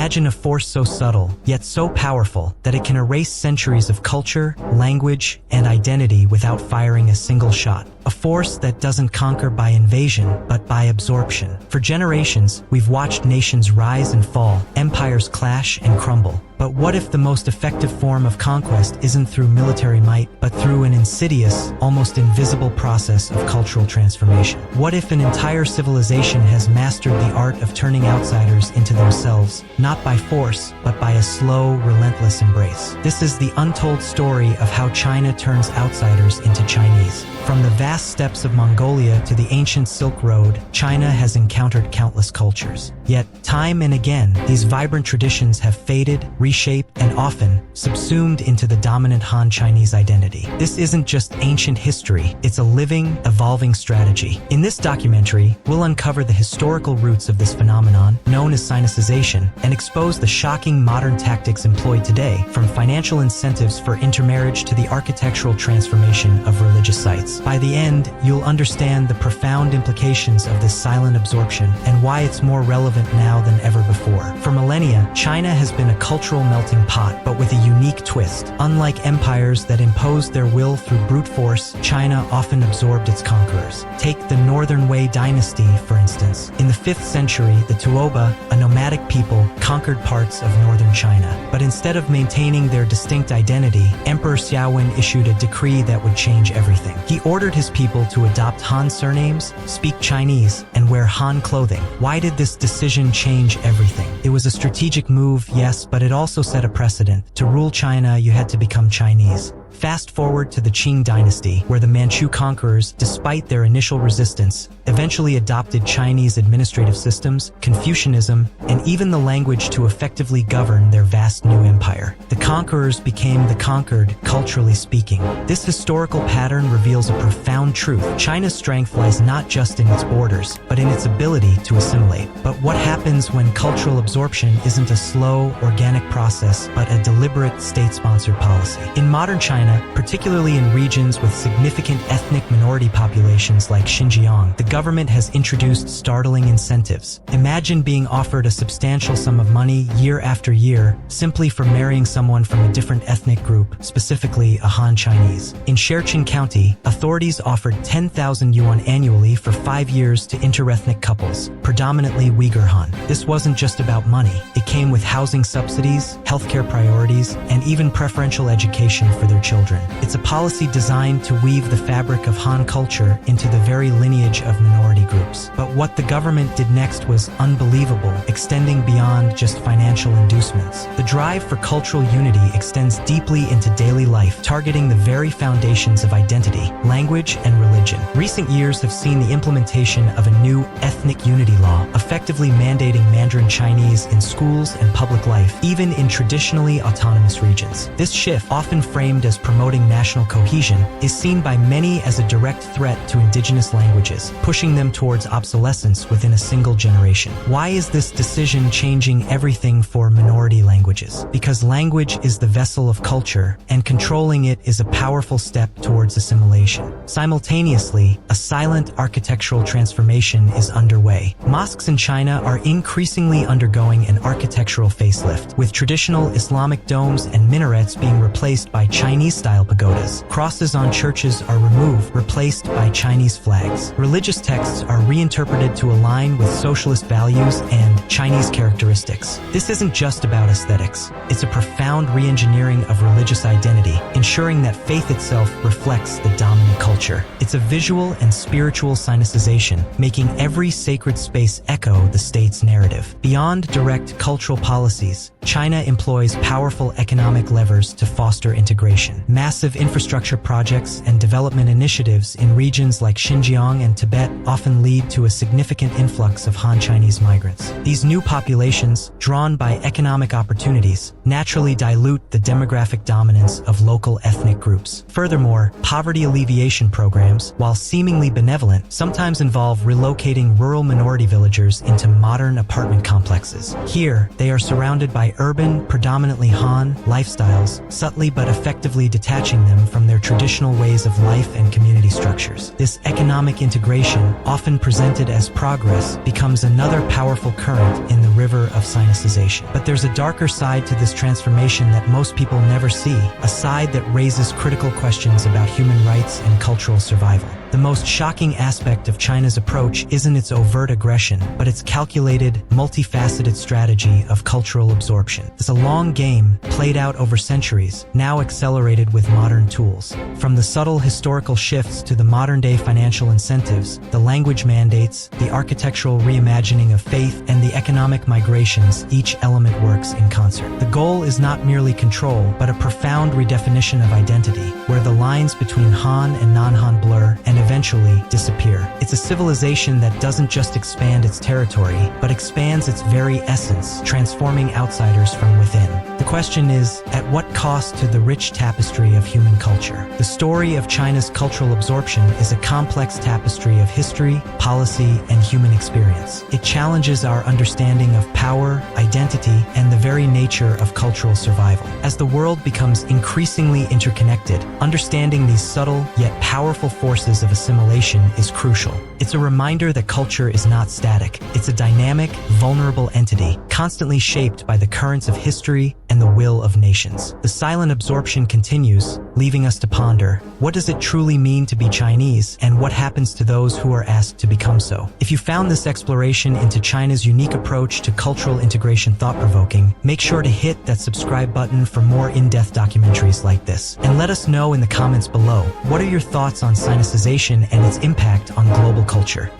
Imagine a force so subtle, yet so powerful, that it can erase centuries of culture, language, and identity without firing a single shot. A force that doesn't conquer by invasion, but by absorption. For generations, we've watched nations rise and fall, empires clash and crumble. But what if the most effective form of conquest isn't through military might, but through an insidious, almost invisible process of cultural transformation? What if an entire civilization has mastered the art of turning outsiders into themselves, not by force, but by a slow, relentless embrace? This is the untold story of how China turns outsiders into Chinese. From the vast steppes of Mongolia to the ancient Silk Road, China has encountered countless cultures. Yet, time and again, these vibrant traditions have faded, reshaped, and often subsumed into the dominant Han Chinese identity. This isn't just ancient history, it's a living, evolving strategy. In this documentary, we'll uncover the historical roots of this phenomenon, known as Sinicization, and expose the shocking modern tactics employed today, from financial incentives for intermarriage to the architectural transformation of religious sites. By the end, you'll understand the profound implications of this silent absorption and why it's more relevant now than ever before. For millennia, China has been a cultural melting pot, but with a unique twist. Unlike empires that imposed their will through brute force, China often absorbed its conquerors. Take the Northern Wei dynasty, for instance. In the 5th century, the Tuoba, a nomadic people, conquered parts of northern China. But instead of maintaining their distinct identity, Emperor Xiaowen issued a decree that would change everything. He ordered his people to adopt Han surnames, speak Chinese, and wear Han clothing. Why did this decision change everything? It was a strategic move, yes, but it also set a precedent. To rule China, you had to become Chinese. Fast forward to the Qing dynasty, where the Manchu conquerors, despite their initial resistance, eventually adopted Chinese administrative systems, Confucianism, and even the language to effectively govern their vast new empire. The conquerors became the conquered, culturally speaking. This historical pattern reveals a profound truth. China's strength lies not just in its borders, but in its ability to assimilate. But what happens when cultural absorption isn't a slow, organic process, but a deliberate, state-sponsored policy? In modern China, particularly in regions with significant ethnic minority populations like Xinjiang, the government has introduced startling incentives. Imagine being offered a substantial sum of money year after year simply for marrying someone from a different ethnic group, specifically a Han Chinese. In Sheqing County, authorities offered 10,000 yuan annually for 5 years to interethnic couples, predominantly Uyghur Han. This wasn't just about money. It came with housing subsidies, healthcare priorities, and even preferential education for their children. It's a policy designed to weave the fabric of Han culture into the very lineage of minority groups. But what the government did next was unbelievable, extending beyond just financial inducements. The drive for cultural unity extends deeply into daily life, targeting the very foundations of identity, language, and religion. Recent years have seen the implementation of a new ethnic unity law, effectively mandating Mandarin Chinese in schools and public life, even in traditionally autonomous regions. This shift, often framed as promoting national cohesion, is seen by many as a direct threat to indigenous languages, pushing them towards obsolescence within a single generation. Why is this decision changing everything for minority languages? Because language is the vessel of culture, and controlling it is a powerful step towards assimilation. Simultaneously, a silent architectural transformation is underway. Mosques in China are increasingly undergoing an architectural facelift, with traditional Islamic domes and minarets being replaced by Chinese-style pagodas. Crosses on churches are removed, replaced by Chinese flags. Religious texts are reinterpreted to align with socialist values and Chinese characteristics. This isn't just about aesthetics. It's a profound re-engineering of religious identity, ensuring that faith itself reflects the dominant culture. It's a visual and spiritual Sinicization, making every sacred space echo the state's narrative. Beyond direct cultural policies, China employs powerful economic levers to foster integration. Massive infrastructure projects and development initiatives in regions like Xinjiang and Tibet often lead to a significant influx of Han Chinese migrants. These new populations, drawn by economic opportunities, naturally dilute the demographic dominance of local ethnic groups. Furthermore, poverty alleviation programs, while seemingly benevolent, sometimes involve relocating rural minority villagers into modern apartment complexes. Here, they are surrounded by by urban, predominantly Han, lifestyles, subtly but effectively detaching them from their traditional ways of life and community structures. This economic integration, often presented as progress, becomes another powerful current in the river of Sinicization. But there's a darker side to this transformation that most people never see, a side that raises critical questions about human rights and cultural survival. The most shocking aspect of China's approach isn't its overt aggression, but its calculated, multifaceted strategy of cultural absorption. It's a long game, played out over centuries, now accelerated with modern tools. From the subtle historical shifts to the modern-day financial incentives, the language mandates, the architectural reimagining of faith, and the economic migrations, each element works in concert. The goal is not merely control, but a profound redefinition of identity, where the lines between Han and non-Han blur and eventually disappear. It's a civilization that doesn't just expand its territory, but expands its very essence, transforming outsiders from within. The question is, at what cost to the rich tapestry of human culture? The story of China's cultural absorption is a complex tapestry of history, policy, and human experience. It challenges our understanding of power, identity, and the very nature of cultural survival. As the world becomes increasingly interconnected, understanding these subtle yet powerful forces of assimilation is crucial. It's a reminder that culture is not static. It's a dynamic, vulnerable entity, constantly shaped by the currents of history and the will of nations. The silent absorption continues, leaving us to ponder, what does it truly mean to be Chinese, and what happens to those who are asked to become so? If you found this exploration into China's unique approach to cultural integration thought-provoking, make sure to hit that subscribe button for more in-depth documentaries like this. And let us know in the comments below, what are your thoughts on Sinicization and its impact on global culture?